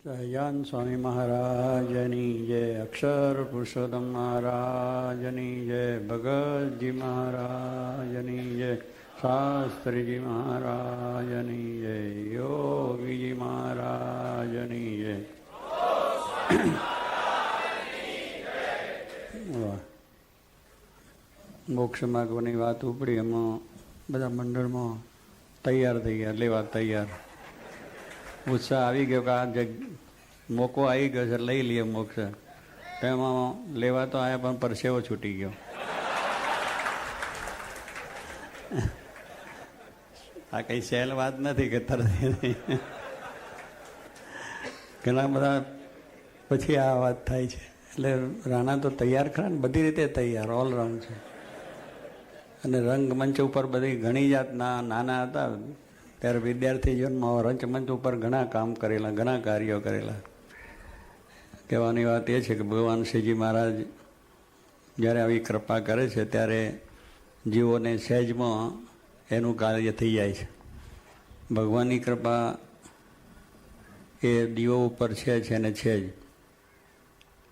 સહજાન સ્વામી મહારાજની જય, અક્ષર પુરુષોત્તમ મહારાજની જય, ભગતજી મહારાજની જય, શાસ્ત્રીજી મહારાજની જય, યોગીજી મહારાજની જય. મોક્ષ માર્ગની વાત ઉપડી, એમાં બધા મંડળમાં તૈયાર થઈ ગયા, લેવા તૈયાર. ઉત્સાહ આવી ગયો કે આ મોકો આવી ગયો છે, લઈ લઈએ મોક્ષ. એમાં લેવા તો આવ્યા પણ પરસેવો છૂટી ગયો. આ કઈ સહેલ વાત નથી કે તરત ઘણા બધા પછી આ વાત થાય છે. એટલે રાણા તો તૈયાર ખરા ને, બધી રીતે તૈયાર, ઓલરાઉન્ડ છે. અને રંગમંચ ઉપર બધી ઘણી જાતના, નાના હતા ત્યારે વિદ્યાર્થી જીવનમાં રંગમંચ ઉપર ઘણા કામ કરેલા, ઘણા કાર્યો કરેલા. કહેવાની વાત એ છે કે ભગવાન શ્રીજી મહારાજ જ્યારે આવી કૃપા કરે છે ત્યારે જીવોને સહેજમાં એનું કાર્ય થઈ જાય છે. ભગવાનની કૃપા એ દીવો ઉપર છે ને છે જ.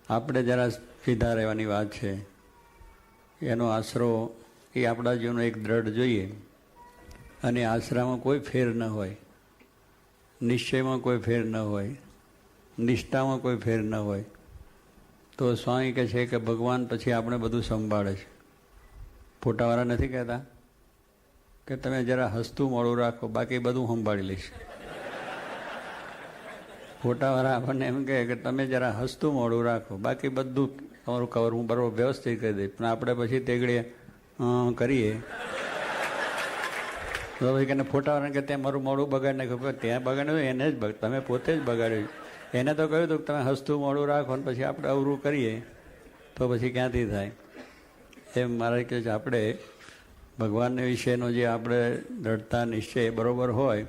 આપણે જરા સીધા રહેવાની વાત છે. એનો આશરો એ આપણા જીવનનો એક દ્રઢ જોઈએ. અને આશરામાં કોઈ ફેર ન હોય, નિશ્ચયમાં કોઈ ફેર ન હોય, નિષ્ઠામાં કોઈ ફેર ન હોય, તો સ્વામી કહે છે કે ભગવાન પછી આપણે બધું સંભાળે છે. ફોટાવાળા નથી કહેતા કે તમે જરા હસતું મોડું રાખો, બાકી બધું સંભાળી લઈશ. ફોટાવાળા આપણને એમ કહે કે તમે જરા હસતું મોડું રાખો, બાકી બધું તમારું કવર હું બરાબર વ્યવસ્થિત કરી દઈશ. પણ આપણે પછી તેગડીએ કરીએ તો ભાઈ કે ફોટાવાળાને કે ત્યાં મારું મોડું બગાડી નાખ્યું. ત્યાં બગાડ્યું એને જ તમે પોતે જ બગાડ્યું. એને તો કહ્યું હતું કે તમે હસતું મોડું રાખો ને પછી આપણે અવરું કરીએ તો પછી ક્યાંથી થાય. એમ મારે કહે છે આપણે ભગવાનને વિશેનો જે આપણે દ્રઢતા નિશ્ચય બરાબર હોય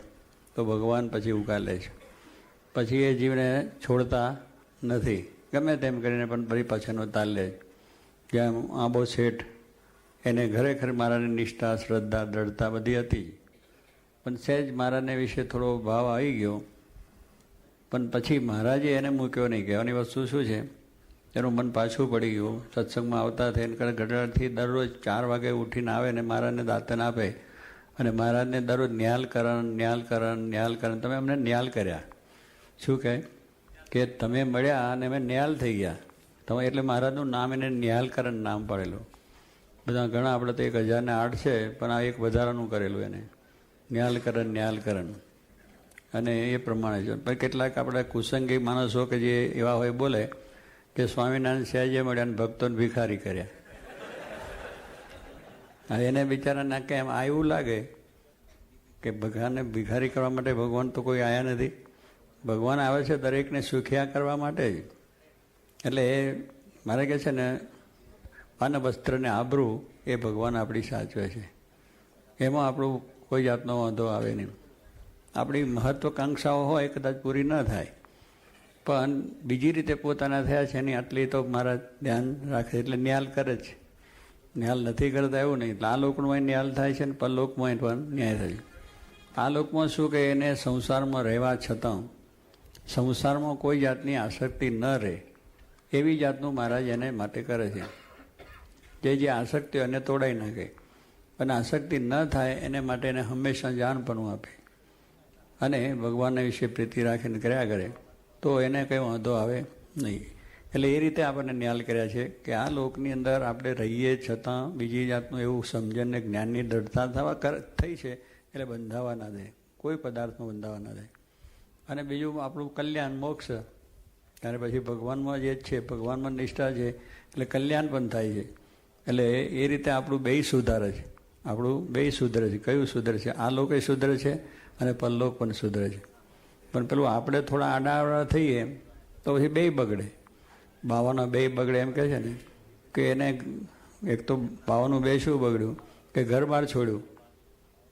તો ભગવાન પછી ઉકાલે છે. પછી એ જીવને છોડતા નથી, ગમે તેમ કરીને પણ ફરી પાછળનો તાલ લે. જેમ આંબો શેઠ, એને ખરેખર મારાની નિષ્ઠા, શ્રદ્ધા, દ્રઢતા બધી હતી, પણ સહેજ મારાને વિશે થોડો ભાવ આવી ગયો. પણ પછી મહારાજે એને મૂક્યો નહીં. કહેવાની વસ્તુ શું છે, એનું મન પાછું પડી ગયું. સત્સંગમાં આવતા થઈને ગઢડાથી દરરોજ 4 વાગે ઉઠીને આવે ને મહારાજને દાંતન આપે. અને મહારાજને દરરોજ ન્યાલ. તમે અમને ન્યાલ કર્યા. શું કહે કે તમે મળ્યા અને અમે ન્યાલ થઈ ગયા. તમે એટલે મહારાજનું નામ એને ન્યાલકરણ નામ પડેલું. બધા ઘણા આપણે તો 1008 છે, પણ આ એક વધારાનું કરેલું એને, ન્યાલકરણ. અને એ પ્રમાણે છે. પણ કેટલાક આપણે કુસંગી માણસો કે જે એવા હોય બોલે કે સ્વામિનારાયણ સહેજે મળ્યા અને ભક્તોને ભિખારી કર્યા. એને બિચારાને કેમ આ એવું લાગે કે ભગવાનને ભિખારી કરવા માટે ભગવાન તો કોઈ આવ્યા નથી. ભગવાન આવે છે દરેકને સુખિયા કરવા માટે જ. એટલે એ મારે કહે છે ને, અન્ન વસ્ત્ર ને આબરૂ એ ભગવાન આપણી સાચવે છે. એમાં આપણું કોઈ જાતનો વાંધો આવે નહીં. આપણી મહત્વાકાંક્ષાઓ હોય કદાચ પૂરી ન થાય, પણ બીજી રીતે પોતાના થયા છે એની આટલી તો મારા ધ્યાન રાખે, એટલે ન્યાલ કરે છે. ન્યાલ નથી કરતા એવું નહીં. એટલે આ લોકમાં ન્યાલ થાય છે ને પરલોકમાં પણ ન્યાય થાય. આ લોકમાં શું કે એને સંસારમાં રહેવા છતાં સંસારમાં કોઈ જાતની આસક્તિ ન રહે એવી જાતનું મહારાજ એને માટે કરે છે. જે આસક્તિઓ એને તોડાઈ નાખે, અને આસક્તિ ન થાય એને માટે એને હંમેશા જાણપણું આપે અને ભગવાનના વિશે પ્રીતિ રાખીને કર્યા કરે તો એને કંઈ વાંધો આવે નહીં. એટલે એ રીતે આપણને ન્યાલ કર્યા છે કે આ લોકની અંદર આપણે રહીએ છતાં બીજી જાતનું એવું સમજણને જ્ઞાનની દ્રઢતા થઈ છે. એટલે બંધાવા ના દે, કોઈ પદાર્થમાં બંધાવા ના દે. અને બીજું આપણું કલ્યાણ, મોક્ષ. અને પછી ભગવાનમાં જે છે, ભગવાનમાં નિષ્ઠા છે એટલે કલ્યાણ પણ થાય છે. એટલે એ રીતે આપણું બેય સુધારે છે. કયું સુધરે છે? આ લોક સુધરે છે અને પરલોક પણ સુધરે છે. પણ પેલું આપણે થોડા આડાવડા થઈએ તો પછી બેય બગડે. બાવાના બેય બગડે એમ કહે છે ને, કે એને એક તો બાવાનું બે શું બગડ્યું કે ઘર બહાર છોડ્યું,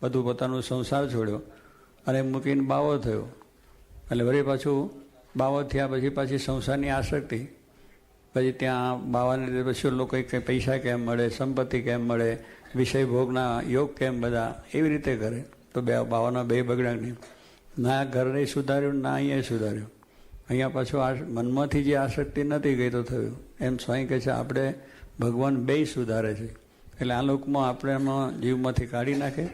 બધું પોતાનું સંસાર છોડ્યો અને મૂકીને બાવો થયો. એટલે વળી પાછું બાવો થયા પછી પાછી સંસારની આસક્તિ. પછી ત્યાં બાવાને લીધે પછી લોકો કંઈ પૈસા કેમ મળે, સંપત્તિ કેમ મળે, વિષય ભોગના યોગ કેમ બધા, એવી રીતે કરે તો બાવાના બે બગડ્યા નહીં. ના ઘર નહીં સુધાર્યું, ના અહીંયા સુધાર્યું. અહીંયા પાછું આ મનમાંથી જે આસક્તિ નથી ગઈ તો થયું. એમ સ્વામી કહે છે આપણે ભગવાન બેય સુધારે છે. એટલે આ લોકમાં આપણે એમાં જીવમાંથી કાઢી નાખે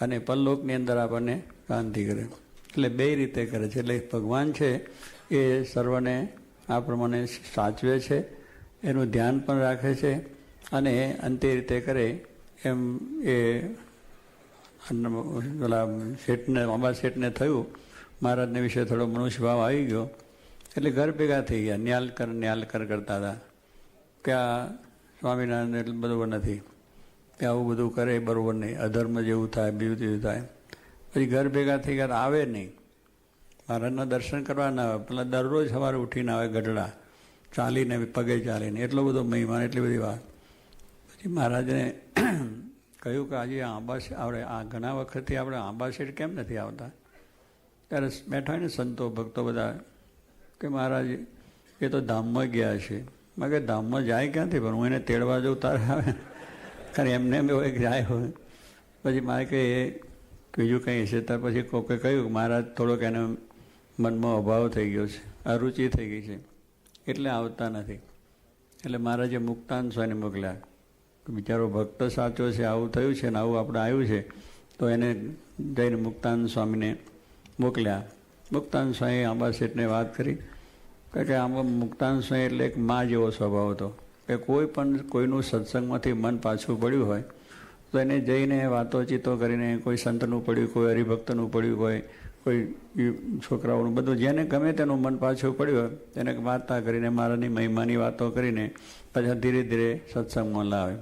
અને પરલોકની અંદર આપણને શાંતિ કરે. એટલે બે રીતે કરે છે. એટલે ભગવાન છે એ સર્વને આ પ્રમાણે સાચવે છે, એનું ધ્યાન પણ રાખે છે અને અંતે રીતે કરે એમ એ પેલા શેઠને અંબા શેઠને થયું મહારાજને વિશે થોડો મનુષ્ય ભાવ આવી ગયો. એટલે ઘર ભેગા થઈ ગયા. ન્યાલકર કરતા હતા કે આ સ્વામિનારાયણ એટલું બરોબર નથી, કે આવું બધું કરે બરોબર નહીં, અધર્મ જેવું થાય, બીજું જેવું થાય. પછી ઘર ભેગા થઈ ગયા આવે નહીં, મહારાજના દર્શન કરવા ના આવે. પેલા દરરોજ સવારે ઉઠીને આવે ગઢડા ચાલીને, પગે ચાલીને. એટલો બધો મહિમા, એટલી બધી વાત. પછી મહારાજને કહ્યું કે આજે આપણે આ ઘણા વખતથી આપણે આંબા શેઠ કેમ નથી આવતા? ત્યારે બેઠા હોય ને સંતો ભક્તો બધા કે મહારાજ એ તો ધામમાં ગયા છે. મેં કે ધામમાં જાય ક્યાંથી? પણ હું એને તેડવા જાઉં તારે આવે કારણ એમને એમ હોય જાય હોય. પછી મારે કંઈ એ બીજું કંઈ હશે ત્યાર પછી કોકે કહ્યું મહારાજ થોડોક એને મનમાં અભાવ થઈ ગયો છે, અરુચિ થઈ ગઈ છે એટલે આવતા નથી. એટલે મહારાજે મુક્તાન સ્વામીને મોકલ્યા. બિચારો ભક્ત સાચો છે, આવું થયું છે ને આવું આપણે આવ્યું છે તો એને જઈને મુક્તાન સ્વામીને મોકલ્યા. મુક્તાન સ્વામી આંબા શેઠને વાત કરી કે આમાં મુક્તાન સ્વામી એટલે એક મા જેવો સ્વભાવ હતો કે કોઈ પણ કોઈનું સત્સંગમાંથી મન પાછું પડ્યું હોય તો એને જઈને વાતોચીતો કરીને, કોઈ સંતનું પડ્યું, કોઈ હરિભક્તનું પડ્યું હોય, કોઈ છોકરાઓનું, બધું જેને ગમે તેનું મન પાછું પડ્યું હોય તેને વાર્તા કરીને, મારાની મહિમાની વાતો કરીને પછી ધીરે ધીરે સત્સંગમાં લાવે.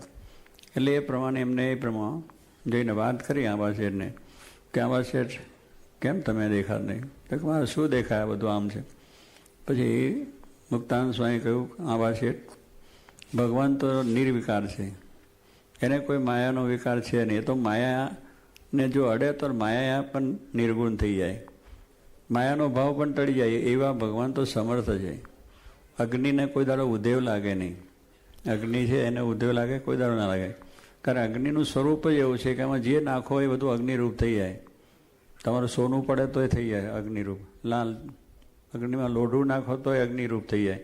એટલે એ પ્રમાણે એમને એ પ્રમાણે જઈને વાત કરી આંબા શેઠને કે આંબા શેઠ કેમ તમે દેખાત નહીં? તો મારે શું દેખાય બધું આમ છે. પછી મુક્તાન સ્વામી કહ્યું આંબા શેઠ ભગવાન તો નિર્વિકાર છે, એને કોઈ માયાનો વિકાર છે નહીં. એ તો માયાને જો અડે તો માયા પણ નિર્ગુણ થઈ જાય, માયાનો ભાવ પણ ટળી જાય. એવા ભગવાન તો સમર્થ છે. અગ્નિને કોઈ દાડો ઉદેવ લાગે નહીં. અગ્નિ છે એને ઉદેવ લાગે કોઈ દાડો ના લાગે. કારણ અગ્નિનું સ્વરૂપ જ એવું છે કે એમાં જે નાખો એ બધું અગ્નિરૂપ થઈ જાય. તમારું સોનું પડે તોય થઈ જાય અગ્નિરૂપ, લાલ અગ્નિમાં લોઢું નાખો તોય અગ્નિરૂપ થઈ જાય.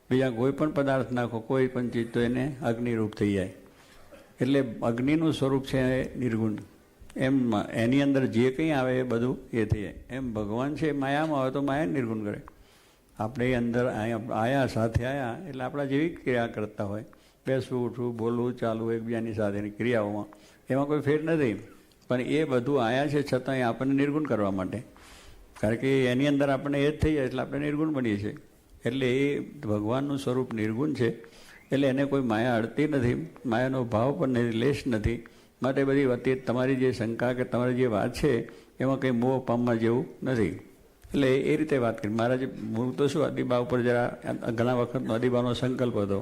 બીજા કોઈ પણ પદાર્થ નાખો કોઈ પણ ચીજ તો એને અગ્નિરૂપ થઈ જાય. એટલે અગ્નિનું સ્વરૂપ છે નિર્ગુણ. એમ એની અંદર જે કંઈ આવે એ બધું એ થઈ જાય. એમ ભગવાન છે માયામાં આવે તો માયા નિર્ગુણ કરે. આપણે અંદર આયા સાથે આવ્યા એટલે આપણા જેવી ક્રિયા કરતા હોય, બેસવું, ઉઠવું, બોલવું, ચાલવું, એકબીજાની સાથેની ક્રિયાઓમાં એમાં કોઈ ફેર નથી. પણ એ બધું આયા છે છતાં આપણને નિર્ગુણ કરવા માટે, કારણ કે એની અંદર આપણને એ જ થઈ જાય એટલે આપણે નિર્ગુણ બનીએ છીએ. એટલે એ ભગવાનનું સ્વરૂપ નિર્ગુણ છે. એટલે એને કોઈ માયા અડતી નથી, માયાનો ભાવ પણ લેશ નથી. માટે બધી વતી તમારી જે શંકા કે તમારી જે વાત છે એમાં કંઈ મોહ પામવા જેવું નથી. એટલે એ રીતે વાત કરી. મહારાજે મૂળ તો શું અદીબા ઉપર જરા ઘણા વખતનો અદીબાનો સંકલ્પ હતો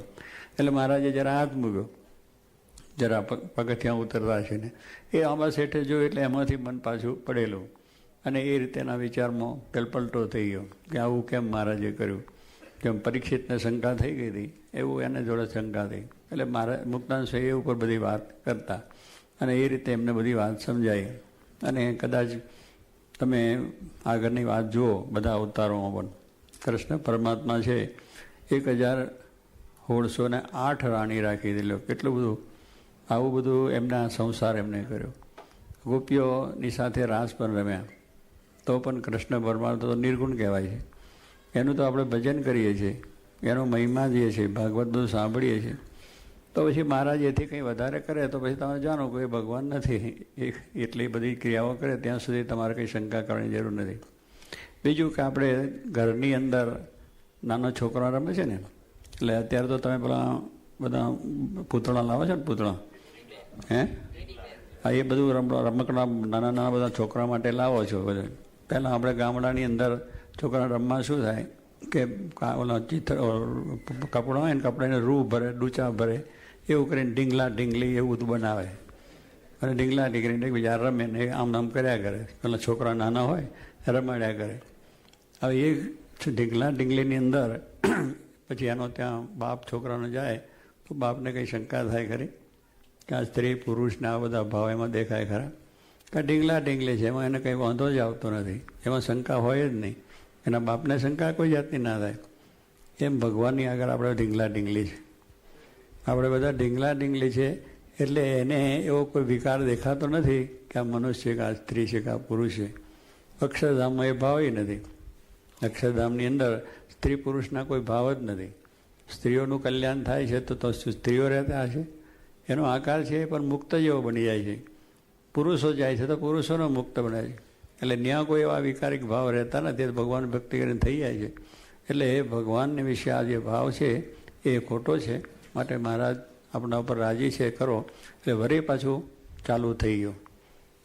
એટલે મહારાજે જરા હાથ મૂક્યો, જરા પગથિયાં ઉતરતા છે ને એ આંબા શેઠે જોયું એટલે એમાંથી મન પાછું પડેલું અને એ રીતેના વિચારમાં પલટો થઈ ગયો કે આવું કેમ મહારાજે કર્યું. જેમ પરીક્ષિતને શંકા થઈ ગઈ હતી એવું એને જોડે શંકા થઈ. એટલે મહારાજ મુક્તાન સ્વામી એ ઉપર બધી વાત કરતા અને એ રીતે એમને બધી વાત સમજાઈ. અને કદાચ તમે આગળની વાત જુઓ બધા અવતારોમાં પણ કૃષ્ણ પરમાત્મા છે 101608 રાણી રાખી દીધેલો. કેટલું બધું આવું બધું એમના સંસાર એમને કર્યો. ગોપીઓની સાથે રાસ પણ રમ્યા તો પણ કૃષ્ણ પરમાત્મા તો નિર્ગુણ કહેવાય છે. એનું તો આપણે ભજન કરીએ છીએ, એનો મહિમા જે છે ભાગવત બધું સાંભળીએ છીએ. તો પછી મહારાજ એથી કંઈ વધારે કરે તો પછી તમે જાણો કે એ ભગવાન નથી. એટલી બધી ક્રિયાઓ કરે ત્યાં સુધી તમારે કંઈ શંકા કરવાની જરૂર નથી. બીજું કે આપણે ઘરની અંદર નાના છોકરા રમે છે ને, એટલે અત્યારે તો તમે પેલા બધા પૂતળા લાવો છો ને, પૂતળા હા એ બધું રમકડા નાના નાના બધા છોકરા માટે લાવો છો બધા. પહેલાં આપણે ગામડાની અંદર છોકરા રમવા શું થાય કે ઓલા ચિત્ર કપડાં હોય ને કપડાને રૂ ભરે, ડૂચા ભરે, એવું કરીને ઢીંગલા ઢીંગલી એવું બધું બનાવે અને ઢીંગલા ઢીંગલીને એકબીજા રમે ને આમ આમ કર્યા કરે. પેલા છોકરા નાના હોય રમાડ્યા કરે. હવે એ ઢીંગલા ઢીંગલીની અંદર પછી એનો ત્યાં બાપ છોકરાનો જાય તો બાપને કંઈ શંકા થાય ખરી કે આ સ્ત્રી પુરુષના આ બધા ભાવ એમાં દેખાય ખરા? કે ઢીંગલા ઢીંગલી છે એમાં એને કંઈ વાંધો જ આવતો નથી, એમાં શંકા હોય જ નહીં. એના બાપને શંકા કોઈ જાતની ના થાય. એમ ભગવાનની આગળ આપણે ઢીંગલા ઢીંગલી છે. આપણે બધા ઢીંગલા ઢીંગલી છે. એટલે એને એવો કોઈ વિકાર દેખાતો નથી કે આ મનુષ્ય છે, કે આ સ્ત્રી છે, કે આ પુરુષ છે. અક્ષરધામમાં એ ભાવ નથી. અક્ષરધામની અંદર સ્ત્રી પુરુષના કોઈ ભાવ જ નથી. સ્ત્રીઓનું કલ્યાણ થાય છે તો સ્ત્રીઓ રહેતા હશે. એનો આકાર છે પણ મુક્ત જેવો બની જાય છે. પુરુષો જાય છે તો પુરુષોનો મુક્ત બને છે. એટલે ત્યાં કોઈ એવા વિકારિક ભાવ રહેતા નથી. ભગવાન ભક્તિ કરીને થઈ જાય છે. એટલે એ ભગવાનને વિશે આ જે ભાવ છે એ ખોટો છે. માટે મહારાજ આપણા ઉપર રાજી છે કરો. એટલે વળી પાછું ચાલુ થઈ ગયું.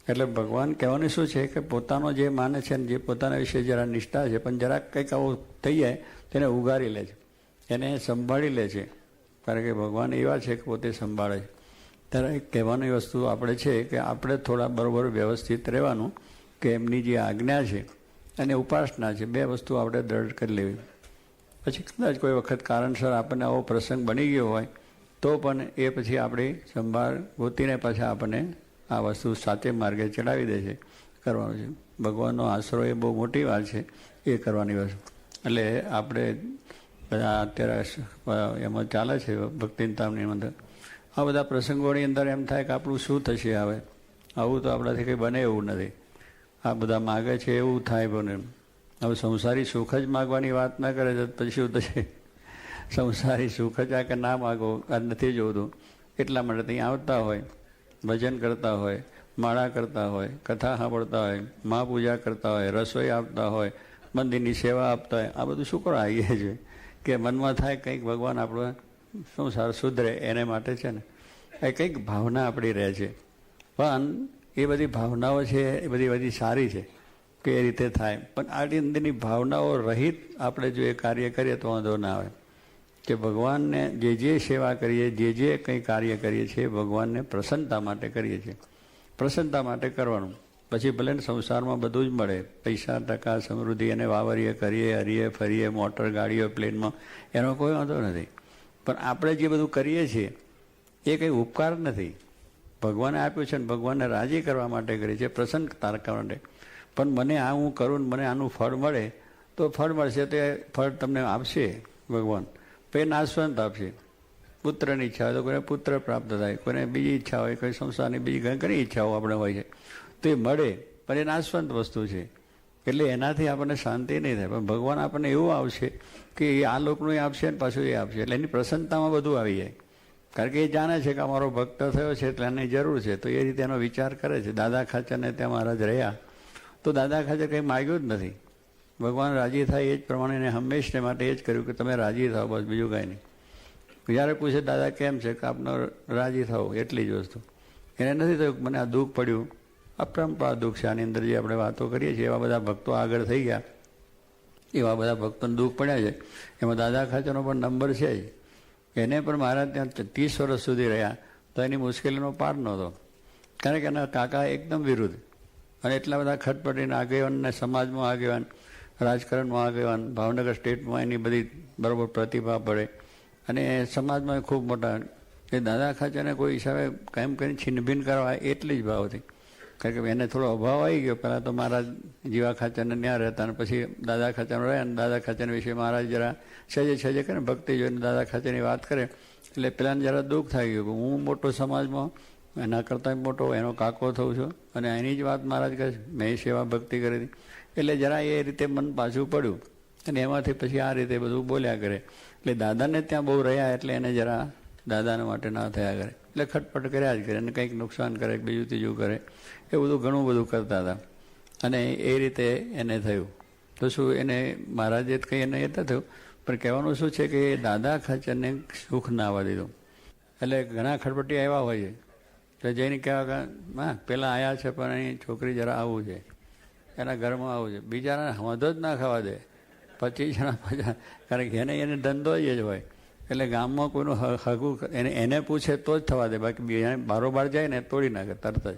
એટલે ભગવાન કહેવાનું શું છે કે પોતાનો જે માને છે ને જે પોતાના વિશે જરા નિષ્ઠા છે પણ જરાક કંઈક આવું થઈ જાય તેને ઉગારી લે છે, એને સંભાળી લે છે. કારણ કે ભગવાન એવા છે કે પોતે સંભાળે છે. ત્યારે કહેવાની વસ્તુ આપણે છે કે આપણે થોડા બરોબર વ્યવસ્થિત રહેવાનું કે એમની જે આજ્ઞા છે અને ઉપાસના છે બે વસ્તુ આપણે દ્રઢ કરી લેવી. પછી કદાચ કોઈ વખત કારણસર આપણને આવો પ્રસંગ બની ગયો હોય તો પણ એ પછી આપણી સંભાળ ગોતીને પાછા આપણને આ વસ્તુ સાચે માર્ગે ચડાવી દે છે. કરવાનું છે ભગવાનનો આશરો એ બહુ મોટી વાત છે એ કરવાની વસ્તુ. એટલે આપણે બધા અત્યારે એમાં ચાલે છે ભક્તિનતાની અંદર આ બધા પ્રસંગોની અંદર એમ થાય કે આપણું શું થશે. હવે આવું તો આપણાથી કંઈ બને એવું નથી. આ બધા માગે છે એવું થાય બને. હવે સંસારી સુખ જ માગવાની વાત ના કરે તો પછી શું થશે. સંસારી સુખ જ આ કે ના માગો આ નથી જોતું. એટલા માટે ત્યાં આવતા હોય, ભજન કરતા હોય, માળા કરતા હોય, કથા સાંભળતા હોય, મા પૂજા કરતા હોય, રસોઈ આપતા હોય, મંદિરની સેવા આપતા હોય. આ બધું શું કરવા આવીએ છીએ કે મનમાં થાય કંઈક ભગવાન આપણો સંસાર સુધરે એને માટે છે ને એ કંઈક ભાવના આપણી રહે છે. પણ એ બધી ભાવનાઓ છે એ બધી સારી છે કે એ રીતે થાય. પણ આની અંદરની ભાવનાઓ રહિત આપણે જો એ કાર્ય કરીએ તો વાંધો ના આવે. કે ભગવાનને જે સેવા કરીએ જે કંઈ કાર્ય કરીએ છીએ ભગવાનને પ્રસન્નતા માટે કરીએ છીએ. પ્રસન્નતા માટે કરવાનું. પછી ભલે સંસારમાં બધું જ મળે, પૈસા ટકા સમૃદ્ધિ એને વાવરીએ કરીએ હરીએ ફરીએ મોટર ગાડીઓ પ્લેનમાં એનો કોઈ વાંધો નથી. પણ આપણે જે બધું કરીએ છીએ એ કંઈ ઉપકાર નથી. ભગવાને આપ્યું છે ને ભગવાનને રાજી કરવા માટે કરીએ છીએ, પ્રસન્નતા કરવા માટે. પણ મને આ હું કરું ને મને આનું ફળ મળે તો ફળ મળશે તો એ ફળ તમને આપશે ભગવાન. પછી નાશવંત આપશે. પુત્રની ઈચ્છા હોય તો કોઈને પુત્ર પ્રાપ્ત થાય, કોઈને બીજી ઈચ્છા હોય, કોઈ સંસારની બીજી ઘણી ઈચ્છાઓ આપણે હોય છે તો એ મળે. પણ એ નાશવંત વસ્તુ છે એટલે એનાથી આપણને શાંતિ નહીં થાય. પણ ભગવાન આપણને એવું આવશે કે એ આ લોકનું આપશે ને પાછું એ આપશે. એટલે એની પ્રસન્નતામાં બધું આવી જાય. કારણ કે એ જાણે છે કે અમારો ભક્ત થયો છે એટલે એની જરૂર છે તો એ રીતે એનો વિચાર કરે છે. દાદા ખાચરને ત્યાં મહારાજ રહ્યા તો દાદા ખાચર કંઈ માગ્યું જ નથી. ભગવાન રાજી થાય એ જ પ્રમાણે એને હંમેશને માટે એ જ કર્યું કે તમે રાજી થાઓ, બસ બીજું કાંઈ નહીં. જ્યારે પૂછે દાદા કેમ છે કે આપનો રાજી થાઓ એટલી જ વસ્તુ. એને નથી થયું મને આ દુઃખ પડ્યું. અપરંપાર દુઃખ છે. આની અંદર જે આપણે વાતો કરીએ છીએ એવા બધા ભક્તો આગળ થઈ ગયા, એવા બધા ભક્તોને દુઃખ પડ્યા છે. એમાં દાદા ખાચરનો પણ નંબર છે જ. એને પણ મહારાજ ત્યાં 30 વર્ષ સુધી રહ્યા તો એની મુશ્કેલીનો પાર નહોતો. કારણ કે એના કાકા એકદમ વિરુદ્ધ અને એટલા બધા ખટપટીને આગેવાન ને સમાજમાં આગેવાન, રાજકારણમાં આગેવાન, ભાવનગર સ્ટેટમાં એની બધી બરાબર પ્રતિભા પડે અને સમાજમાં ખૂબ મોટા. એ દાદા ખાચરને કોઈ હિસાબે કાયમ કરીને છીનભીન કરવા એટલી જ ભાવ હતી. કારણ કે એને થોડો અભાવ આવી ગયો. પહેલાં તો મહારાજ જીવા ખાચરને ત્યાં રહેતા અને પછી દાદા ખાચરનો રહ્યા અને દાદા ખાચર વિશે મહારાજ જરા સજે કરે ભક્તિ જોઈને દાદા ખાચરની વાત કરે એટલે પેલાને જરા દુઃખ થઈ ગયું કે હું મોટો સમાજમાં એના કરતાં મોટો એનો કાકો થઉં છું અને એની જ વાત મહારાજ કહે મેં સેવા ભક્તિ કરી હતી. એટલે જરા એ રીતે મન પાછું પડ્યું અને એમાંથી પછી આ રીતે બધું બોલ્યા કરે. એટલે દાદાને ત્યાં બહુ રહ્યા એટલે એને જરા દાદાના માટે ના થયા કરે એટલે ખટપટ કર્યા જ કરે અને કંઈક નુકસાન કરે બીજું ત્રીજું કરે એ બધું ઘણું બધું કરતા હતા. અને એ રીતે એને થયું તો શું એને મહારાજે કંઈ એને એ થયું. પણ કહેવાનું શું છે કે દાદા ખાચરને સુખ ના આવવા દીધું. એટલે ઘણા ખટપટી આવ્યા હોય છે તો જઈને કહેવા કે હા પહેલાં આવ્યા છે પણ અહીં છોકરી જરા આવું છે, એના ઘરમાં આવું છે. બીજાને વાંધો જ ના ખાવા દે. 25 જણા 50. કારણ કે એને ધંધો જ હોય એટલે ગામમાં કોઈનું હગું એને પૂછે તો જ થવા દે, બાકી બીજા બારોબાર જાય ને તોડી નાખે તરત જ.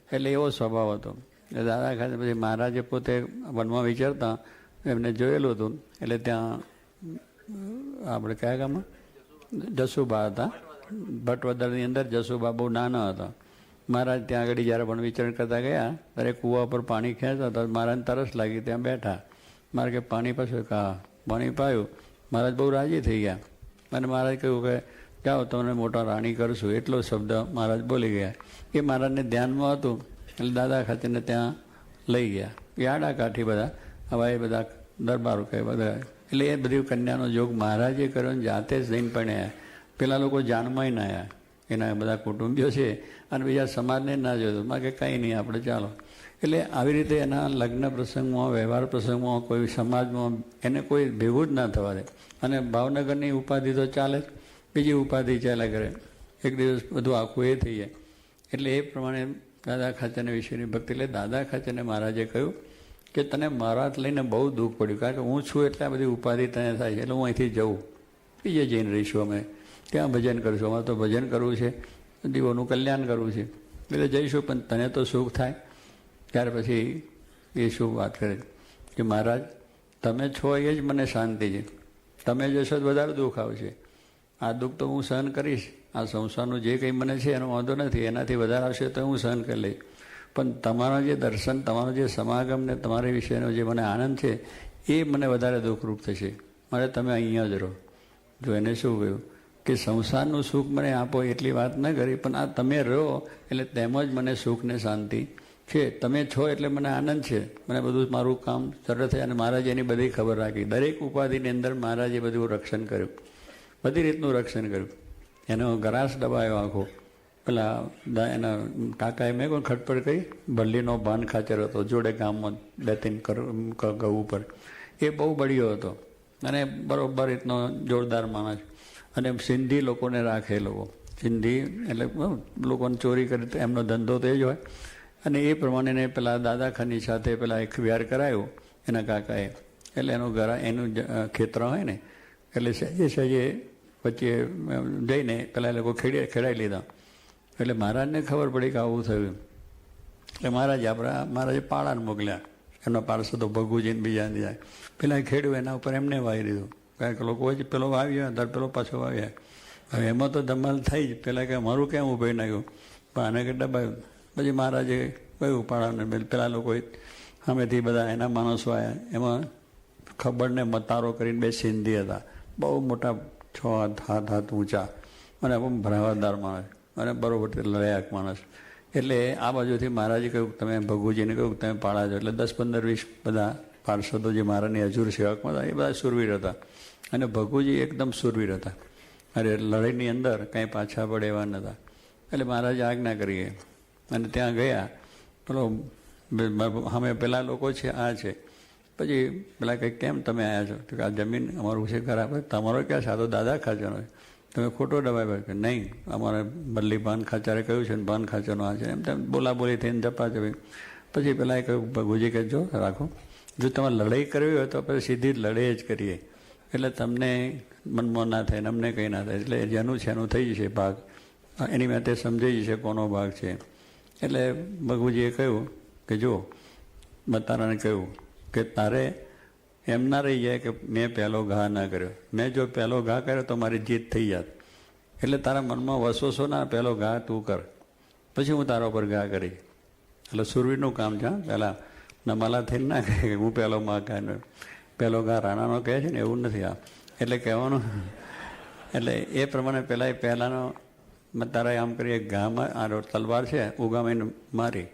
એટલે એવો સ્વભાવ હતો. એટલે દાદા ખાચર પછી મહારાજે પોતે વનમાં વિચારતા એમને જોયેલું હતું. એટલે ત્યાં આપણે કયા ગામમાં જસુબા હતા, ભટવદરની અંદર જસુબા બહુ નાના હતા. મહારાજ ત્યાં આગળ જ્યારે પણ વિચરણ કરતા ગયા ત્યારે કૂવા પર પાણી ખેંચતા હતા. મહારાજને તરસ લાગી ત્યાં બેઠા મારે કે પાણી પાછું કા પાણી પાયું. મહારાજ બહુ રાજી થઈ ગયા અને મહારાજ કહ્યું કે જાઓ તમને મોટા રાણી કરશું, એટલો શબ્દ મહારાજ બોલી ગયા. એ મહારાજને ધ્યાનમાં હતું એટલે દાદા ખાચરને ત્યાં લઈ ગયા. એ આડાકાઠી બધા આવા એ બધા દરબારો કહે બધા. એટલે એ બધી કન્યાનો જોગ મહારાજે કર્યો ને જાતે જ જઈને પણ પેલા લોકો જાનમાં ના આવ્યા, એના બધા કુટુંબીઓ છે અને બીજા સમાજને ના જોયું. માં કે કંઈ નહીં આપણે ચાલો. એટલે આવી રીતે એના લગ્ન પ્રસંગમાં, વ્યવહાર પ્રસંગમાં, કોઈ સમાજમાં એને કોઈ ભેગું જ ના થવા દે. અને ભાવનગરની ઉપાધિ તો ચાલે જ, બીજી ઉપાધિ ચાલ્યા કરે, એક દિવસ બધું આખું એ થઈ જાય. એટલે એ પ્રમાણે દાદા ખાચરના વિશેની ભક્તિ. એટલે દાદા ખાચરને મહારાજે કહ્યું કે તને મારા લઈને બહુ દુઃખ પડ્યું, કારણ કે હું છું એટલે આ બધી ઉપાધિ તને થાય છે, એટલે હું અહીંથી જઉં, બીજે જઈને રહીશું, અમે ત્યાં ભજન કરીશું, અમારે તો ભજન કરવું છે, દીવોનું કલ્યાણ કરવું છે, એટલે જઈશું, પણ તને તો સુખ થાય. ત્યાર પછી એ શું વાત કરે કે મહારાજ તમે છો એ જ મને શાંતિ છે, તમે જશો તો વધારે દુઃખ આવશે. આ દુઃખ તો હું સહન કરીશ, આ સંસારનું જે કંઈ મને છે એનો વાંધો નથી, એનાથી વધારે આવશે તો હું સહન કરી લઈશ, પણ તમારા જે દર્શન, તમારો જે સમાગમ ને તમારી વિશેનો જે મને આનંદ છે એ મને વધારે દુઃખરૂપ થશે, મારે તમે અહીંયા જ રહો. જો એને શું કહ્યું કે સંસારનું સુખ મને આપો એટલી વાત ન કરી, પણ આ તમે રહો એટલે તેમ જ મને સુખ ને શાંતિ છે, તમે છો એટલે મને આનંદ છે, મને બધું મારું કામ સરળ થાય. અને મહારાજે એની બધી ખબર રાખી, દરેક ઉપાધિની અંદર મહારાજે બધું રક્ષણ કર્યું, બધી રીતનું રક્ષણ કર્યું. એનો ગ્રાસ દબાયો આખો. પેલા એના કાકાએ મેં કોઈ ખટપટ કરી, ભલ્લીનો ભાન ખાચર હતો, જોડે ગામમાં 2-3 ગૌ ઉપર, એ બહુ બળ્યો હતો અને બરોબર રીતનો જોરદાર માણસ. અને સિંધી લોકોને રાખે, લોકો સિંધી એટલે લોકોને ચોરી કરી, એમનો ધંધો તે જ હોય. અને એ પ્રમાણે પેલા દાદા ખાની સાથે પેલા એક વ્યાર કરાયું એના કાકાએ. એટલે એનું ખેતર હોય ને, એટલે સહેજે વચ્ચે જઈને પેલા લોકો ખેડાઈ લીધા. એટલે મહારાજને ખબર પડી કે આવું થયું. એટલે મહારાજે પાળાને મોકલ્યા, એમના પાર્ષદો ભગુજીને બીજા જાય. પેલા ખેડ્યું એના ઉપર એમને વાવી દીધું, કારણ કે લોકો જ પેલો વાવ્યો ત્યારે પેલો પાછો વાવ્યા. હવે એમાં તો ધમાલ થઈ જ. પહેલાં કે મારું કેમ ઉભાઈ નાખ્યું, પણ આને કે દબાયું. પછી મહારાજે કહ્યું પાળાને, પેલા લોકો સામેથી બધા એના માણસો આવ્યા. એમાં ખબરને મતારો કરીને 2 સિંધી હતા, બહુ મોટા 6 હાથ ઊંચા અને ભરાવદાર માણસ અને બરોબર લડાયક માણસ. એટલે આ બાજુથી મહારાજે કહ્યું તમે ભગુજીને કહ્યું તમે પાળા છો. એટલે 10, 15, 20 બધા પાર્ષદો જે મહારાજની હજુર સેવકમાં હતા એ બધા સુરવીર હતા. અને ભગુજી એકદમ સુરવીર હતા, અરે લડાઈની અંદર કાંઈ પાછા પડે એવા નહોતા. એટલે મહારાજે આજ્ઞા કરીએ અને ત્યાં ગયા. પેલો અમે પેલા લોકો છે આ છે. પછી પેલા કંઈક કેમ તમે આવ્યા છો, તો આ જમીન અમારું છે ખરાબ, તમારો ક્યાં છે, આ તો દાદા ખાચરનો છે, તમે ખોટો દબાવ્યો કે નહીં, અમારે બદલી ભાન ખાચરે કહ્યું છે ને ભાન ખાચરનો આ છે, એમ તેમ બોલાબોલી થઈને જપા જવી. પછી પેલા કહ્યું ભગુજી કે જો રાખો, જો તમારે લડાઈ કરવી હોય તો પછી સીધી જ લડાઈ જ કરીએ, એટલે તમને મનમાં ના થાય ને અમને કંઈ ના થાય. એટલે જેનું છે એનું થઈ જશે ભાગ, એની માટે સમજાઈ જશે કોનો ભાગ છે. એટલે ભગુજીએ કહ્યું કે જો બતારાને કહ્યું કે તારે એમ ના રહી જાય કે મેં પહેલો ઘા ના કર્યો, મેં જો પહેલો ઘા કર્યો તો મારી જીત થઈ જાત. એટલે તારા મનમાં વસવસો ના, પહેલો ઘા તું કર, પછી હું તારા ઉપર ઘા કરી. એટલે સુરવીરનું કામ છે. પહેલાં નમાલા થઈને ના કહે હું પહેલો માં ઘા, પહેલો ઘા રાણાનો કહે છે ને એવું નથી આ. એટલે કહેવાનું, એટલે એ પ્રમાણે પહેલાંનો તારા આમ કરીએ ઘામાં આ તલવાર છે ઉગામીને મારી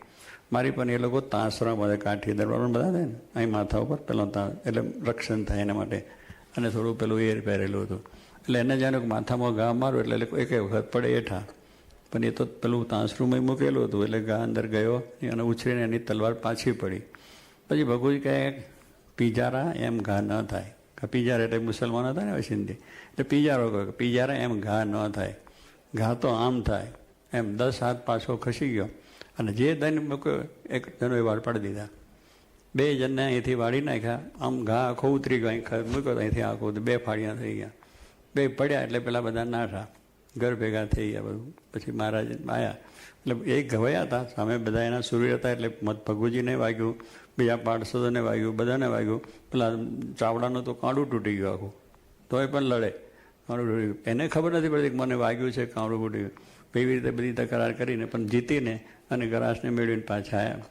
પણ એ લોકો તાંસરા બધા કાઠી દરબાર બધા થાય ને અહીં માથા ઉપર પેલો એટલે રક્ષણ થાય એના માટે. અને થોડું પેલું એ પહેરેલું હતું. એટલે એને જાણે માથામાં ઘા મારું એટલે એક વખત પડે એઠા, પણ એ તો પેલું તાંસરુંમાં મૂકેલું હતું એટલે ઘા અંદર ગયો અને ઉછળીને એની તલવાર પાછી પડી. પછી ભગુજી કહે પીજારા એમ ઘા ન થાય. પીજારા એટલે મુસલમાન હતા ને હવે સિંધી, એટલે પીજારો કહ્યો પીજારા એમ ઘા ન થાય, ઘા તો આમ થાય. એમ 10 હાથ પાછો ખસી ગયો અને જે દઈને મૂક્યો એક જણોએ વાળ પાડી દીધા. 2 જણને અહીંથી વાળી નાખ્યા. આમ ઘા આખો ઉતરી ગયો, અહીં મૂક્યો અહીંથી આખો 2 ફાળિયા થઈ ગયા. 2 પડ્યા એટલે પેલા બધા નાઠા ઘર ભેગા થઈ ગયા બધું. પછી મહારાજ આવ્યા એટલે એ ઘવાયા હતા, સામે બધા એના સુરવીર હતા. એટલે મત ભગુજીને વાગ્યું, બીજા પાર્ષદોને વાગ્યું, બધાને વાગ્યું. પેલા ચાવડાનું તો કાંડું તૂટી ગયું આખું, તોય પણ લડે. કાંડું તૂટી ગયું, એને ખબર નથી પડતી કે મને વાગ્યું છે, કાંડું તૂટી ગયું. એવી રીતે બધી તકરાર કરીને પણ જીતીને અને ગ્રાસને મેળવીને પાછા આવ્યા.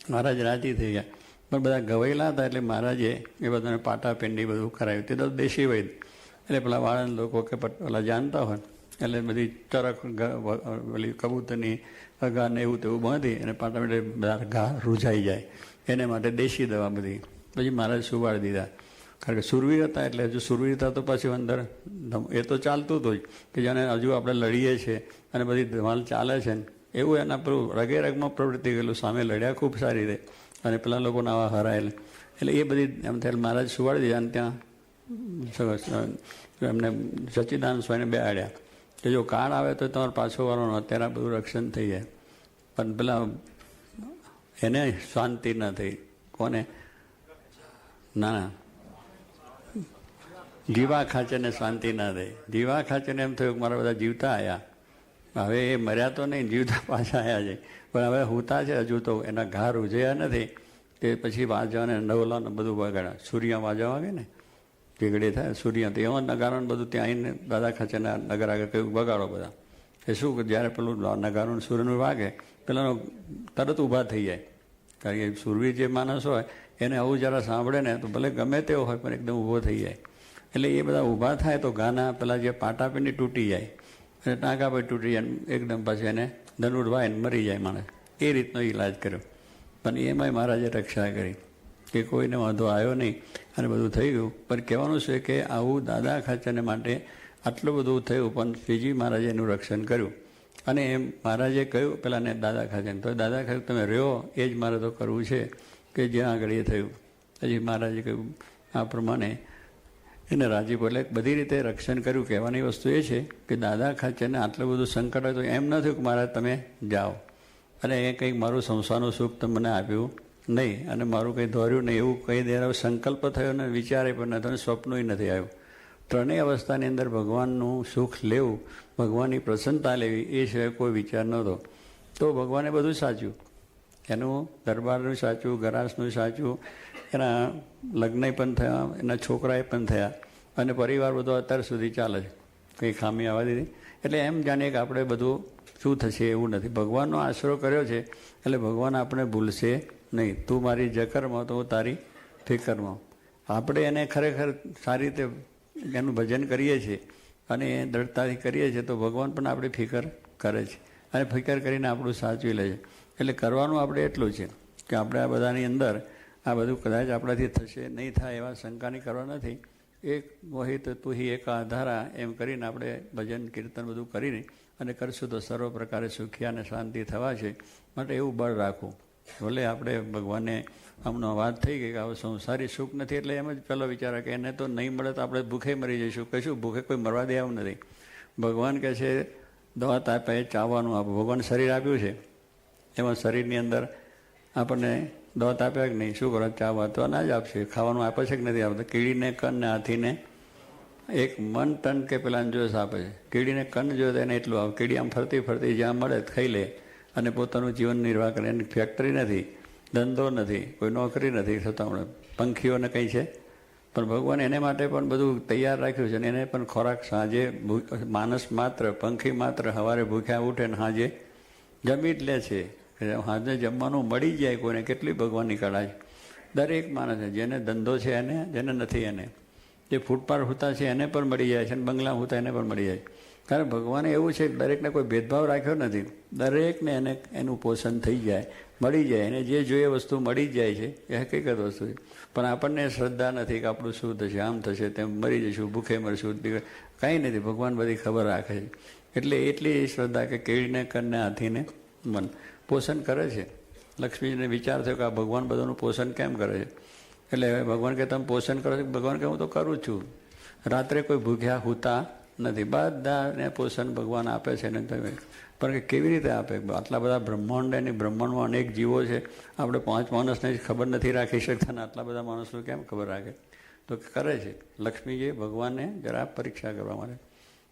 મહારાજ રાજી થઈ ગયા. પણ બધા ગવાયેલા હતા એટલે મહારાજે એ બધાને પાટાપિંડી બધું કરાવ્યું. તે તો દેશી વૈદ એટલે પેલા વાળંદ લોકો કે પેલા જાણતા હોય એટલે બધી ચરક પેલી કબૂતરની અગાને એવું તેવું બાંધી અને પાટાપિંડી બધા ઘા રૂઝાઈ જાય એને માટે દેશી દવા બધી પછી મહારાજ સુવાડી દીધા. કારણ કે સુરવીર હતા એટલે હજુ સુરવીર હતા તો પછી અંદર એ તો ચાલતું હતું જ કે જાણે હજુ આપણે લડીએ છીએ અને બધી ધમાલ ચાલે છે ને એવું એના પર રગે રગમાં પ્રવૃત્તિ ગયેલું. સામે લડ્યા ખૂબ સારી રીતે અને પેલા લોકોને આવા હરાયેલા એટલે એ બધી એમ થાય મહારાજ સુવાડી દીધા. અને ત્યાં એમને સચ્ચિદાનંદ સ્વામીને બેહાડ્યા કે જો કાળ આવે તો તમારે પાછો વાળવાનો, અત્યારે બધું રક્ષણ થઈ જાય. પણ પેલા એને શાંતિ ન થઈ. કોને? ના જીવા ખાચરને શાંતિ ના થઈ. જીવા ખાચરને એમ થયું કે મારા બધા જીવતા આવ્યા, હવે એ મર્યા તો નહીં, જીવતા પાછા આવ્યા છે, પણ હવે હુતા છે હજુ તો એના ઘા રૂઝ્યા નથી. તે પછી વાજવાને નવલાને બધું વગાડ્યા. સૂર્ય વાજવા વાગે ને ટીકડી થાય સૂર્ય, તો એમાં નગારોને બધું ત્યાં આવીને દાદા ખાચરના નગર આગળ કહ્યું વગાડો બધા. એ શું કે જ્યારે પેલું નગારોને સૂર્યનું વાગે પેલાનો તરત ઊભા થઈ જાય. કારણ કે સૂરવીર જે માણસ હોય એને આવું જરા સાંભળે ને તો ભલે ગમે તેવો હોય પણ એકદમ ઊભો થઈ જાય. એટલે એ બધા ઊભા થાય તો ગાના પેલા જે પાટાપિંડી તૂટી જાય અને ટાંકા પર તૂટી જાય એકદમ પછી એને ધનુર વાઈને મરી જાય માણસ. એ રીતનો ઈલાજ કર્યો. પણ એમાંય મહારાજે રક્ષા કરી કે કોઈને વાંધો આવ્યો નહીં અને બધું થઈ ગયું. પણ કહેવાનું છે કે આવું દાદા ખાચરને માટે આટલું બધું થયું પણ શ્રીજી મહારાજે એનું રક્ષણ કર્યું. અને એમ મહારાજે કહ્યું પેલાને દાદા ખાચરને, તો દાદા ખાચર તમે રહ્યો એ જ મારે તો કરવું છે કે જ્યાં આગળ એ થયું. પછી મહારાજે કહ્યું આ પ્રમાણે એને રાજીપો એટલે બધી રીતે રક્ષણ કર્યું. કહેવાની વસ્તુ એ છે કે દાદા ખાચરને આટલું બધું સંકટ હોય તો એમ ન થયું કે મહારાજ તમે જાઓ અને એ કંઈક મારું સંસારનું સુખ તમને આપ્યું નહીં અને મારું કંઈ ધોર્યું નહીં એવું કંઈ દેર સંકલ્પ થયો ને વિચારે પણ નથી અને સ્વપ્નય નથી આવ્યું. ત્રણેય અવસ્થાની અંદર ભગવાનનું સુખ લેવું, ભગવાનની પ્રસન્નતા લેવી એ સિવાય કોઈ વિચાર નહોતો. તો ભગવાને બધું સાચ્યું, એનું દરબારનું સાચું, ગરાસનું સાચું, એના લગ્ન પણ થયા, એના છોકરાએ પણ થયા અને પરિવાર બધો અત્યાર સુધી ચાલે છે, કંઈ ખામી આવવા દીધી. એટલે એમ જાણીએ કે આપણે બધું શું થશે એવું નથી. ભગવાનનો આશરો કર્યો છે એટલે ભગવાન આપણે ભૂલશે નહીં. તું મારી જકરમાં તો હું તારી ફિકરમાં. આપણે એને ખરેખર સારી રીતે એનું ભજન કરીએ છીએ અને એ દ્રઢતાથી કરીએ છીએ તો ભગવાન પણ આપણી ફિકર કરે છે અને ફિકર કરીને આપણું સાચવી લે છે. એટલે કરવાનું આપણે એટલું છે કે આપણે આ બધાની અંદર આ બધું કદાચ આપણાથી થશે નહીં થાય એવા શંકાની કરવા નથી. એક મોહિત તુહી એક આધારા એમ કરીને આપણે ભજન કીર્તન બધું કરીને અને કરશું તો સર્વ પ્રકારે સુખી અને શાંતિ થવા છે. માટે એવું બળ રાખવું. ભલે આપણે ભગવાનને હમણાં વાત થઈ ગઈ કે હવે સંસારી સુખ નથી એટલે એમ જ પહેલો વિચાર કે એને તો નહીં મળે તો આપણે ભૂખે મરી જઈશું. કશું ભૂખે કોઈ મરવા દે એવું નથી. ભગવાન કહે છે દવા તાપે ચાવવાનું આપો. ભગવાન શરીર આપ્યું છે એમાં શરીરની અંદર આપણને દવા આપ્યા કે નહીં, શું કરો ચાવવા તો અનાજ આપશે, ખાવાનું આપે છે કે નથી આપતા. કીડીને કન ને હાથીને એક મન ટન કે પેલાને જોશ આપે છે. કીડીને કન જોયો તો એને એટલું આવે. કીડી આમ ફરતી ફરતી જ્યાં મળે ખાઈ લે અને પોતાનું જીવન નિર્વાહ કરે. એની ફેક્ટરી નથી, ધંધો નથી, કોઈ નોકરી નથી, છતાં પંખીઓને કંઈ છે પણ ભગવાન એને માટે પણ બધું તૈયાર રાખ્યું છે. અને એને પણ ખોરાક સાંજે માણસ માત્ર પંખી માત્ર સવારે ભૂખ્યા ઉઠે ને સાંજે જમી જ લે છે. સાંજે જમવાનું મળી જાય કોઈને કેટલી ભગવાનની કળા છે. દરેક માણસ જેને ધંધો છે એને, જેને નથી એને, જે ફૂટપાથ હોતા છે એને પણ મળી જાય છે અને બંગલા હોતા એને પણ મળી જાય. કારણ ભગવાને એવું છે કે દરેકને કોઈ ભેદભાવ રાખ્યો નથી. દરેકને એને એનું પોષણ થઈ જાય, મળી જાય, એને જે જોઈએ વસ્તુ મળી જ જાય છે. એ હકીકત વસ્તુ છે. પણ આપણને શ્રદ્ધા નથી કે આપણું શું થશે, આમ થશે, તેમ મરી જઈશું, ભૂખે મરશું, કાંઈ નથી. ભગવાન બધી ખબર રાખે છે. એટલે એટલી શ્રદ્ધા કે કેળીને કનને હાથીને મન પોષણ કરે છે. લક્ષ્મીજીને વિચાર થયો કે આ ભગવાન બધાનું પોષણ કેમ કરે છે. એટલે ભગવાન કે તમે પોષણ કરો છો. ભગવાન કે હું તો કરું છું. રાત્રે કોઈ ભૂખ્યા હોતા નથી. બધાને પોષણ ભગવાન આપે છે ને તમે પણ કેવી રીતે આપે? આટલા બધા બ્રહ્માંડ એની બ્રહ્માંડમાં અનેક જીવો છે. આપણે 5 માણસને જ ખબર નથી રાખી શકતા ને આટલા બધા માણસનું કેમ ખબર રાખે? તો કરે છે. લક્ષ્મીજીએ ભગવાનને જરા પરીક્ષા કરવા માટે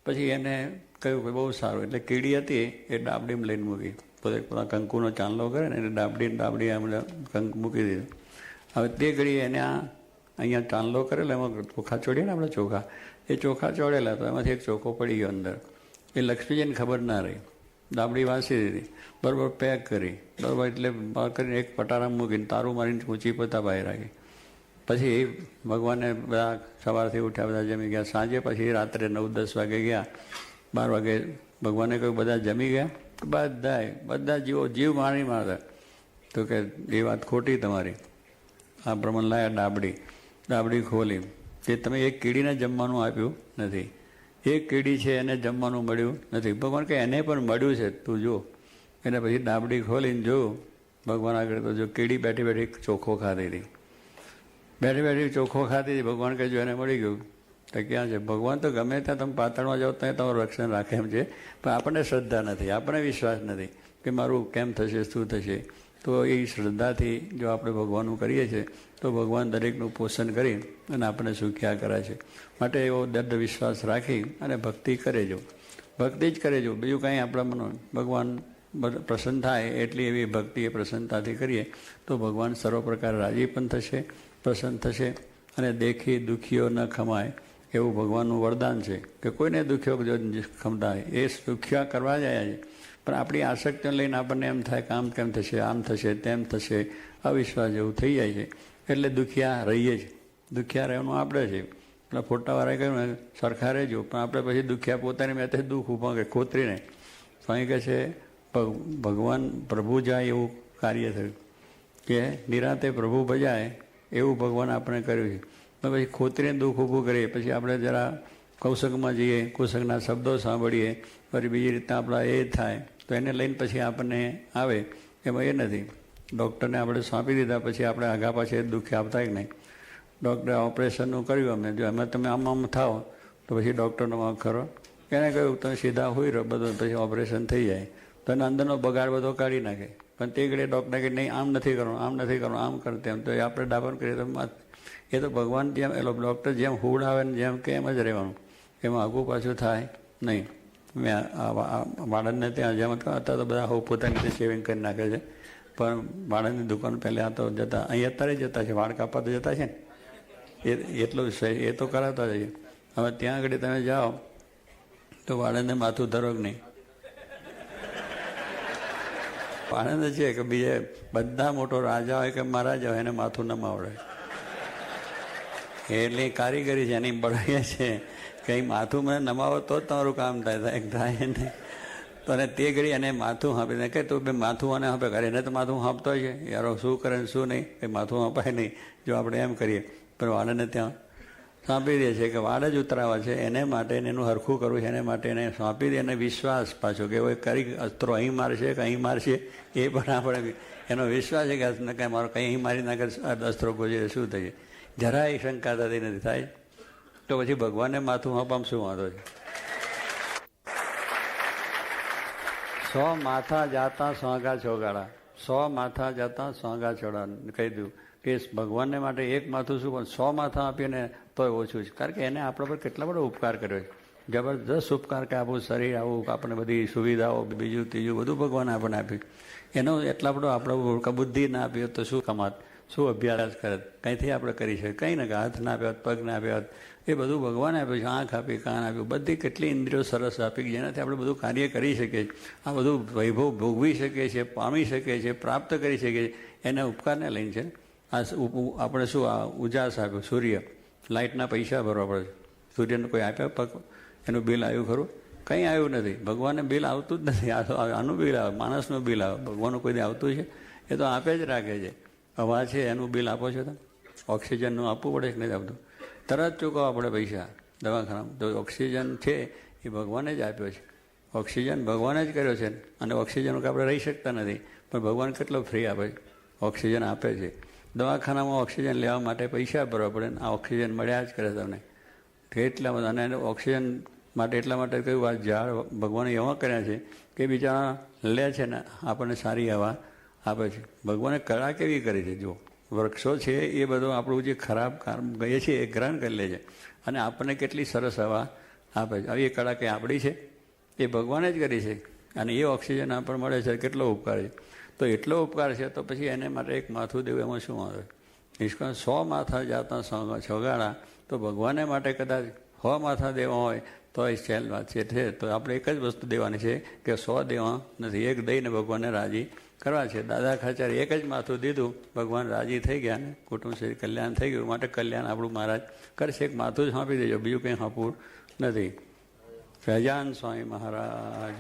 પછી એને કહ્યું કે બહુ સારું. એટલે કીડી હતી એ ડાબડીમાં લઈને મૂકી. પોતે પોતા કંકુનો ચાંદલો કરે ને એટલે ડાબડી કંક મૂકી દીધું. હવે તે ઘડીએ એને અહીંયા ચાંદલો કરેલો એમાં ચોખા ચોડીએ ને આપણે ચોખા, એ ચોખા ચોડેલા તો એમાંથી એક ચોખ્ખો પડી ગયો અંદર. એ લક્ષ્મીજીને ખબર ના રહી. દાબડી વાસી દીધી, બરાબર પેક કરી, બરાબર એટલે કરીને એક પટારામાં મૂકીને તારું મારીને ઊંચી પતા બહાર રાખી. પછી ભગવાને બધા સવારથી ઉઠ્યા, બધા જમી ગયા. સાંજે પછી રાત્રે 9-10 વાગે ગયા. 12 વાગે ભગવાને કહ્યું બધા જમી ગયા? બધા જીવ મારી મારતા. તો કે એ વાત ખોટી તમારી. આ પ્રમાણે લાયા ડાબડી ખોલી, કે તમે એક કીડીને જમવાનું આપ્યું નથી, એક કીડી છે એને જમવાનું મળ્યું નથી. ભગવાન કે એને પણ મળ્યું છે, તું જો. એને પછી ડાબડી ખોલીને જોયું ભગવાન આગળ, તો જો કીડી બેઠી બેઠી ચોખ્ખો ખાતી હતી, ચોખ્ખો ખાતી હતી. ભગવાન કહે જો એને મળી ગયું. તો ક્યાં છે ભગવાન? તો ગમે ત્યાં તમે પાતળમાં જાઓ ત્યાં તમારું રક્ષણ રાખે એમ છે, પણ આપણને શ્રદ્ધા નથી, આપણને વિશ્વાસ નથી કે મારું કેમ થશે, શું થશે. તો એ શ્રદ્ધાથી જો આપણે ભગવાનનું કરીએ છીએ તો ભગવાન દરેકનું પોષણ કરી અને આપણને સુખ્યા કરે છે. માટે એવો દૃઢ વિશ્વાસ રાખી અને ભક્તિ કરેજો, ભક્તિ જ કરેજો. બીજું કાંઈ આપણા મનો ભગવાન પ્રસન્ન થાય એટલી એવી ભક્તિ એ પ્રસન્નતાથી કરીએ તો ભગવાન સર્વ પ્રકાર રાજી પણ થશે, પ્રસન્ન થશે. અને દેખી દુઃખીઓ ન ખમાય એવું ભગવાનનું વરદાન છે કે કોઈને દુઃખીઓ જો ખમતા એ સુખ્યા કરવા જાય છે, પણ આપણી આસક્તિઓ લઈને આપણને એમ થાય કે આમ કેમ થશે, આમ થશે, તેમ થશે, અવિશ્વાસ જેવું થઈ જાય છે. એટલે દુખિયા રહીએ જ. દુખિયા રહેવાનું આપણે છે. એટલે ફોટાવાળાએ કહ્યું સરખા રહેજો, પણ આપણે પછી દુખિયા પોતાની મેં દુઃખ ઊભા કે ખોતરીને. સ્વામી કહે છે ભગવાન પ્રભુ જાય એવું કાર્ય થયું, કે નિરાતે પ્રભુ ભજાય એવું ભગવાન આપણે કર્યું છે. તો પછી ખોતરીને દુઃખ ઊભું કરીએ, પછી આપણે જરા કૌશકમાં જઈએ, કુશકના શબ્દો સાંભળીએ, ફરી બીજી રીતના આપણા એ થાય, તો એને લઈને પછી આપણને આવે. એમાં એ નથી. ડૉક્ટરને આપણે સોંપી દીધા પછી આપણે આગા પાછળ દુઃખ આપતા કે નહીં. ડૉક્ટરે ઓપરેશનનું કર્યું અમે, જો એમાં તમે આમ થાઓ તો પછી ડૉક્ટરનો વાંક ખરો. એને કહ્યું તમે સીધા હોઈ રહો, બધું પછી ઓપરેશન થઈ જાય. તો એના અંદરનો બગાડ બધો કાઢી નાખે. પણ તે ઘડીએ ડૉક્ટર કહે નહીં આમ નથી કરવાનું, આમ નથી કરવાનું, આમ કરતે એમ. તો એ આપણે ડાબન કરીએ તો એ તો ભગવાન જેમ એ ડૉક્ટર જેમ હુડ આવે ને જેમ કે એમ જ રહેવાનું, એમાં આગું પાછું થાય નહીં. મેં બાળકને ત્યાં જેમ હતા તો બધા પોતાની રીતે શેવિંગ કરી નાખે છે, પણ બાળકની દુકાન પહેલાં તો જતા, અહીં અત્યારે જતા છે, વાળ કાપવા તો જતા છે ને, એટલું એ તો કરાવતા જઈએ. હવે ત્યાં આગળ તમે જાઓ તો બાળકને માથું ધરો કે નહીં. બાળકને છે કે બીજે બધા મોટો રાજા હોય કે મહારાજા હોય એને માથું ન આવડે. એટલે કારીગરી છે એની બળાઈએ છે કંઈ માથું મને નમાવો તો જ તમારું કામ થાય નહીં. તો અને તે ઘડી એને માથું હાંપીને કહે તું બે માથું અને હાંપે કરે, એને તો માથું હાંપતો છે યારો, શું કરે ને શું નહીં, કંઈ માથું હાંપાય નહીં જો આપણે એમ કરીએ. પણ વાળને ત્યાં સોંપી દે છે કે વાળ જ ઉતરાવા છે, એને માટે એનું હરખું કરવું છે, એને માટે એને સોંપી દે. એને વિશ્વાસ પાછો કે કોઈ કરી અસ્ત્રો અહીં મારશે કે અહીં મારશે એ પણ આપણે એનો વિશ્વાસ છે કે મારો કંઈ અહીં મારી નાખે અસ્ત્રો ગોજે શું થશે, જરાય શંકા થતી નથી. થાય તો પછી ભગવાનને માથું હાંપવામાં શું વાંધો છે? 100 માથા જાતા સોંગા ચોગાડા, 100 માથા જાતા સોંગા ચોડા કહી દઉં કે ભગવાનને માટે એક માથું શું પણ 100 માથા આપીને તોય ઓછું છે. કારણ કે એને આપણા પર કેટલા બધો ઉપકાર કર્યો છે, જબરદસ્ત ઉપકાર કે આપણું શરીર આવું, આપણે બધી સુવિધાઓ બીજું ત્રીજું બધું ભગવાને આપણને આપ્યું. એનો એટલા બધો આપણે બુદ્ધિ ના આપી હોત તો શું કમાત, શું અભ્યાસ કરે, કંઈથી આપણે કરી શકીએ? કંઈ ને હાથ ના આપ્યા હોત, પગ ના આપ્યા હોત, એ બધું ભગવાને આપ્યું છે. આંખ આપી, કાન આપ્યું, બધી કેટલી ઇન્દ્રિયો સરસ આપી જેનાથી આપણે બધું કાર્ય કરી શકીએ, આ બધું વૈભવ ભોગવી શકીએ છીએ, પામી શકીએ છીએ, પ્રાપ્ત કરી શકીએ છીએ. એના ઉપકારને લઈને છે. આ આપણે શું આ ઉજાસ આપ્યો, સૂર્ય, લાઇટના પૈસા ભરવા પડે, સૂર્યને કોઈ આપ્યા પગ, એનું બિલ આવ્યું ખરું? કંઈ આવ્યું નથી. ભગવાનને બિલ આવતું જ નથી. આનું બિલ આવે, માણસનું બિલ આવે, ભગવાનનું કોઈ આવતું છે? એ તો આપે જ રાખે છે. હવા છે એનું બિલ આપો છો તમે? ઓક્સિજનનું આપવું પડે કે નથી આપતું? તરત ચૂકવવા પડે પૈસા દવાખાનામાં. તો ઓક્સિજન છે એ ભગવાને જ આપ્યો છે, ઓક્સિજન ભગવાને જ કર્યો છે. અને ઓક્સિજન વગર આપણે રહી શકતા નથી, પણ ભગવાન કેટલો ફ્રી આપે છે, ઓક્સિજન આપે છે. દવાખાનામાં ઓક્સિજન લેવા માટે પૈસા ભરવા પડે ને આ ઓક્સિજન મળ્યા જ કરે તમને. એટલા બધા. અને ઓક્સિજન માટે એટલા માટે કહ્યું આ ઝાડ ભગવાને એવા કર્યા છે કે બીજા લે છે ને આપણને સારી હવા આપે છે. ભગવાને કળા કેવી કરી છે જુઓ. વૃક્ષો છે એ બધું આપણું જે ખરાબ કામ ગઈએ છીએ એ ગ્રહણ કરી લે છે અને આપણને કેટલી સરસ હવા આપે છે. આવી કળા કંઈ આપણી છે? એ ભગવાને જ કરી છે. અને એ ઓક્સિજન આપણને મળે છે, કેટલો ઉપકાર છે. તો એટલો ઉપકાર છે તો પછી એને માટે એક માથું દેવું એમાં શું આવે? નિષ્કાળ 100 માથા જાતા સોગાડા તો ભગવાનને માટે કદાચ 100 માથા દેવા હોય તો એ સહેલ વાત છે. તો આપણે એક જ વસ્તુ દેવાની છે કે 100 દેવા નથી, એક દઈને ભગવાનને રાજી કરવા છે. દાદા ખાચરે એક જ માથું દીધું, ભગવાન રાજી થઈ ગયા ને કુટુંબ શ્રી કલ્યાણ થઈ ગયું. માટે કલ્યાણ આપણું મહારાજ કરશે. એક માથું જ આપી દેજો, બીજું કંઈ આપવું નથી. સહજાન સ્વામી મહારાજ.